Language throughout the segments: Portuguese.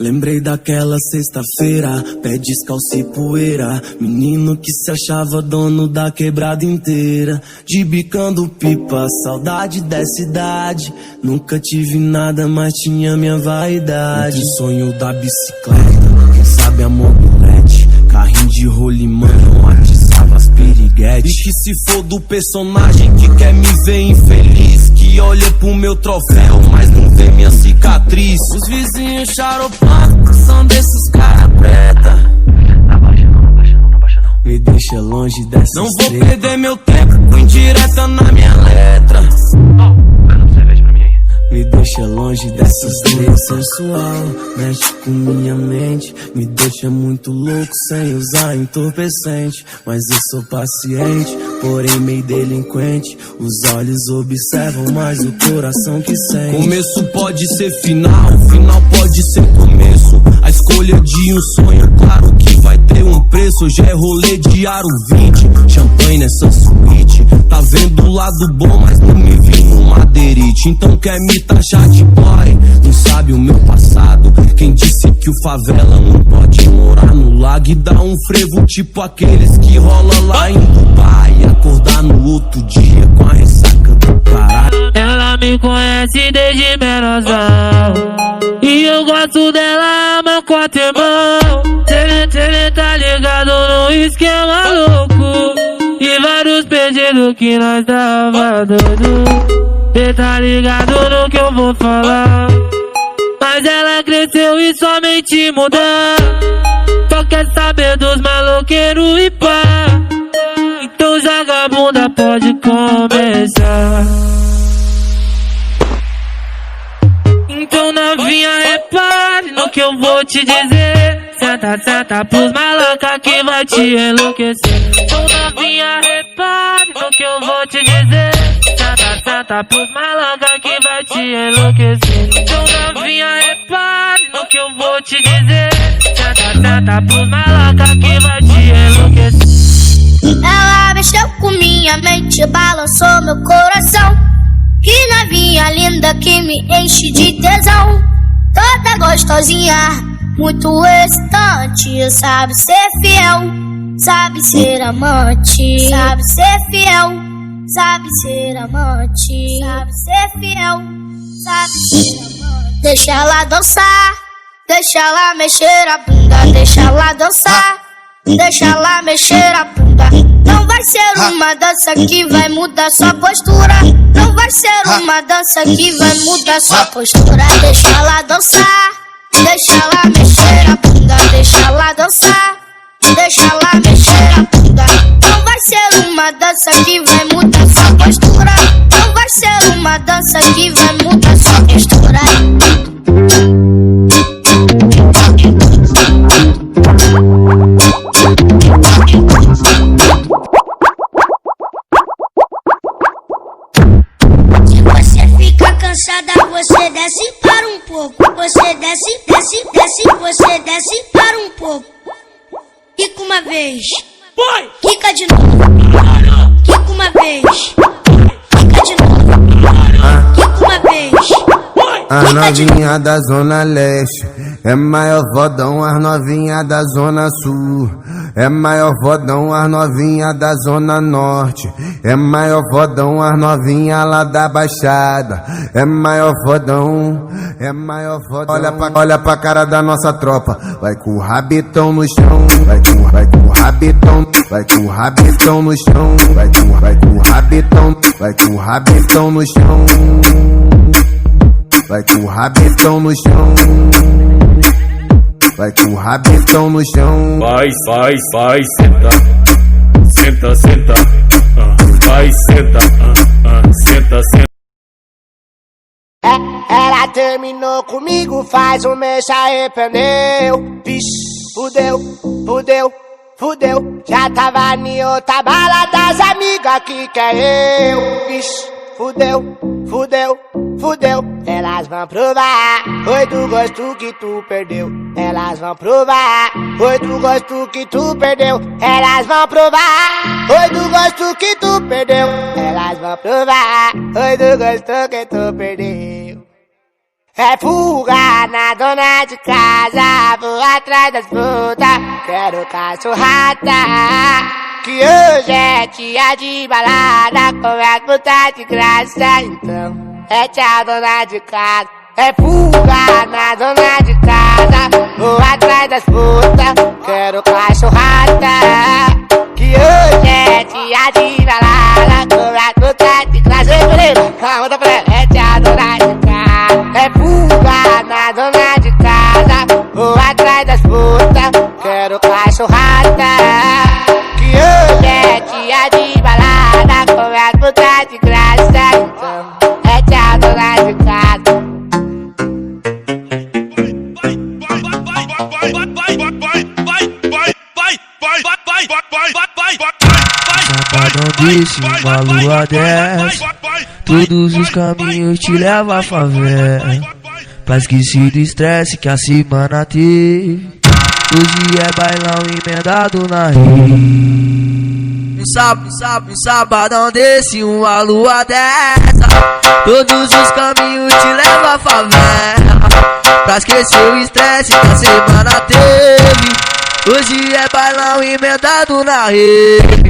Lembrei daquela sexta-feira, pé descalço e poeira, menino que se achava dono da quebrada inteira, de bicando pipa, saudade dessa idade. Nunca tive nada, mas tinha minha vaidade. O sonho da bicicleta, quem sabe a mobilete, carrinho de rolimã, não atiçava as piriguetes. E que se for do personagem que quer me ver infeliz, que olha pro meu troféu, mas não vê minha cicatriz. Os vizinhos xaropando, são desses cara preta. Me deixa longe dessa não estrela. Vou perder meu tempo com indireta na minha letra. Me deixa longe dessas letras. Sensual, mexe com minha mente, me deixa muito louco sem usar entorpecente. Mas eu sou paciente, porém meio delinquente. Os olhos observam, mas o coração que sente. Começo pode ser final, final pode ser começo. A escolha de um sonho, claro que vai ter um preço. Hoje é rolê de aro 20, champanhe nessa suíte. Tá vendo o lado bom, mas não me vi no madeirite. Então quer me taxar de boy, não sabe o meu passado. Quem disse que o favela não pode morar no lago e dar um frevo tipo aqueles que rola lá em Dubai, e acordar no outro dia com a ressaca do caralho. Ela me conhece desde menosão e eu gosto dela, ama quatro irmão. Cê tá ligado no esquema louco e vários pedidos que nós tava doido. Cê tá ligado no que eu vou falar, mas ela cresceu e somente mudar. Só quer saber dos maloqueiros e pá. Então joga a bunda, pode começar. Então novinha, repare no que eu vou te dizer. Senta, senta pros maloca que vai te enlouquecer. Então novinha, repare no que eu vou te dizer. Senta, senta pros maloca que vai te enlouquecer. Então novinha, repare no que eu vou te dizer. Senta, senta pros maloca que vai te enlouquecer. Ela mexeu com minha mente, balançou meu coração. Que novinha linda que me enche de tesão. Toda gostosinha, muito excitante. Sabe ser fiel, sabe ser amante. Sabe ser fiel, sabe ser amante. Sabe ser fiel, sabe ser amante. Deixa ela dançar, deixa ela mexer a bunda. Deixa ela dançar, deixa ela mexer a bunda. Não vai ser uma dança que vai mudar sua postura. Não vai ser uma dança que vai mudar sua postura. Deixa ela dançar, deixa ela mexer a bunda. Deixa ela dançar, deixa ela mexer a bunda. Não vai ser uma dança que vai mudar sua postura. Não vai ser uma dança que vai mudar sua postura. Cansada, você desce para um pouco. Você desce, desce, desce, você desce para um pouco. Quica uma vez, quica de novo. Quica uma vez, quica de novo. Quica uma vez. A novinha da Zona Leste é maior vodão, as novinha da Zona Sul é maior vodão, as novinha da Zona Norte é maior vodão, as novinha lá da Baixada é maior vodão, é maior vodão. Olha pra cara da nossa tropa, vai com o rabetão no chão, vai com o rabetão, vai com o rabetão no chão, vai com o rabetão, vai com o rabetão no chão. Vai com o rabetão no chão, vai com o rabetão no chão. Vai, senta, senta, senta, vai, senta, senta, senta. Ela terminou comigo, faz um mês se arrependeu. Vixe, fudeu, fudeu, fudeu. Já tava em outra bala das amigas que quer eu. Vixe, fudeu, fudeu, fudeu. Elas vão provar, foi do gosto que tu perdeu. Elas vão provar, foi do gosto que tu perdeu. Elas vão provar, foi do gosto que tu perdeu. Elas vão provar, foi do gosto que tu perdeu. É fuga na dona de casa, vou atrás das putas, quero cachorrada. Que hoje é dia de balada, com a puta de graça, então é tchau dona de casa. É fuga na dona de casa, vou atrás das putas, quero cachorrada. Que hoje é dia de balada, com a puta de graça. Calma, tá pra ela, é tchau dona de casa. É fuga na dona de casa, vou atrás das putas, quero cachorrada. Que hoje é dia de balada, com as putas de graça, então é tchau dona de casa. Sabadão desse, uma lua dessa, todos os caminhos te levam à favela. Pra esquecer do estresse que a semana teve, hoje é bailão emendado na rede. Um sabadão desse, uma lua dessa, todos os caminhos te levam à favela. Pra esquecer o estresse que a semana teve, hoje é bailão emendado na rede.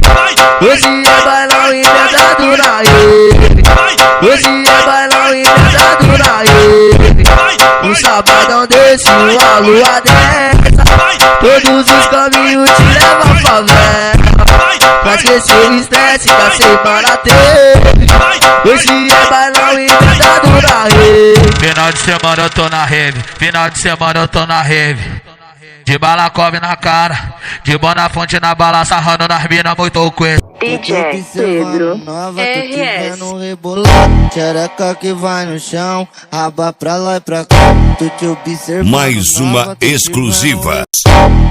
Hoje é bailão emendado na rede. Hoje é bailão emendado na rede. Um sabadão desse, uma lua dessa, todos os caminhos te levam à favela. Pra esquecer o estresse que a semana teve, hoje é bailão emendado na rede. Final de semana eu tô na rave, final de semana eu tô na rave. De balacove na cara, de Bonafonte na bala, sarrando nas minas muito coisa. DJ Pedro RS. Xereca que vai no chão, raba pra lá e pra cá. Tu te observando. Mais uma exclusiva.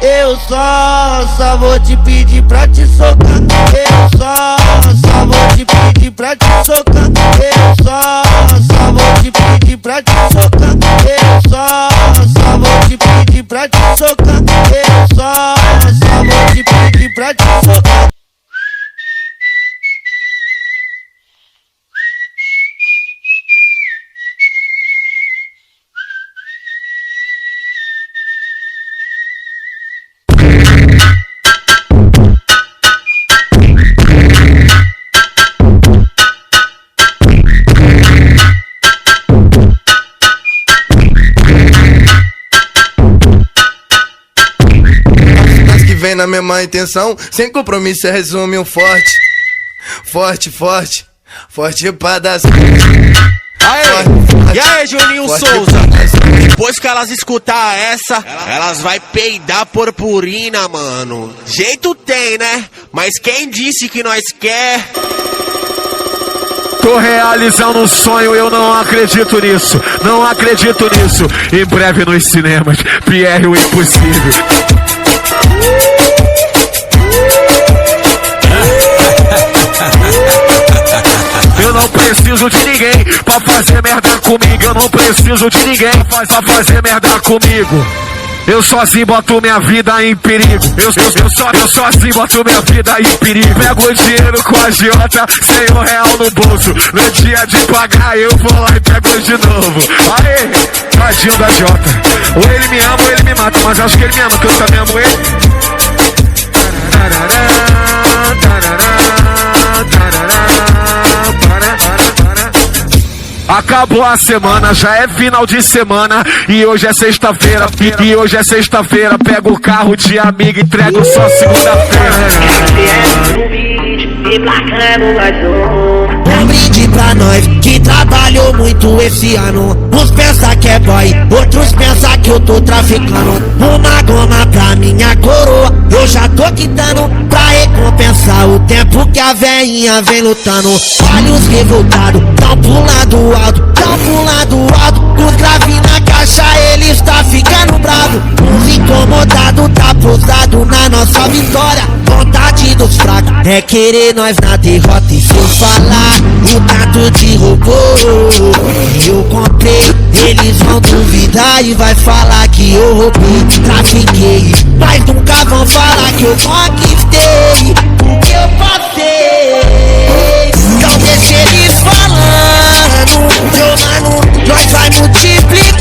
Eu só vou te pedir pra te socar. Eu só vou te pedir pra te socar. Eu só vou te pedir pra te socar. Eu só vou te pedir pra te socar. Eu só vou te pedir pra te socar. Vem na mesma intenção, sem compromisso é resume um forte. Forte pra dar. E aí, Juninho Souza? Depois que elas escutar essa, elas vai peidar purpurina, mano. Jeito tem, né? Mas quem disse que nós quer? Tô realizando um sonho, eu não acredito nisso. Não acredito nisso. Em breve nos cinemas, Pierre o Impossível. Eu não preciso de ninguém pra fazer merda comigo. Eu não preciso de ninguém pra fazer merda comigo. Eu sozinho boto minha vida em perigo. Eu sozinho boto minha vida em perigo. Pego o dinheiro com a agiota, sem R$1 no bolso. No dia de pagar eu vou lá e pego de novo. Aê, tadinho da agiota. Ou ele me ama ou ele me mata, mas acho que ele me ama, que eu também amo ele. Acabou a semana, já é final de semana. E hoje é sexta-feira, pego o carro de amigo e entrego só segunda-feira. Um brinde pra nós que trabalhou muito esse ano. Uns pensa que é boy, outros pensa que eu tô traficando. Uma goma pra minha coroa, eu já tô quitando pra recompensar o tempo que a veinha vem lutando. Olhos revoltados, tão pulando alto, tão pulando alto. Os grave na caixa, ele está ficando bravo. Os incomodados tá pousado na nossa vitória. Vontade dos fracos é querer nós na derrota. E se eu falar o tanto de robô eu comprei, eles vão duvidar e vai falar que eu roubei, trafiquei. Mas nunca vão falar que eu conquistei o que eu passei. Então deixa eles falando, meu mano, nós vai multiplicar.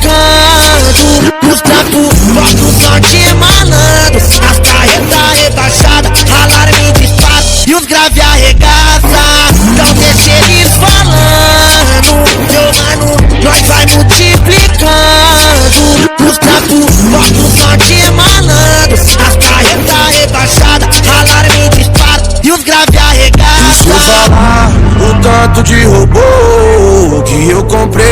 moto de robô que eu comprei.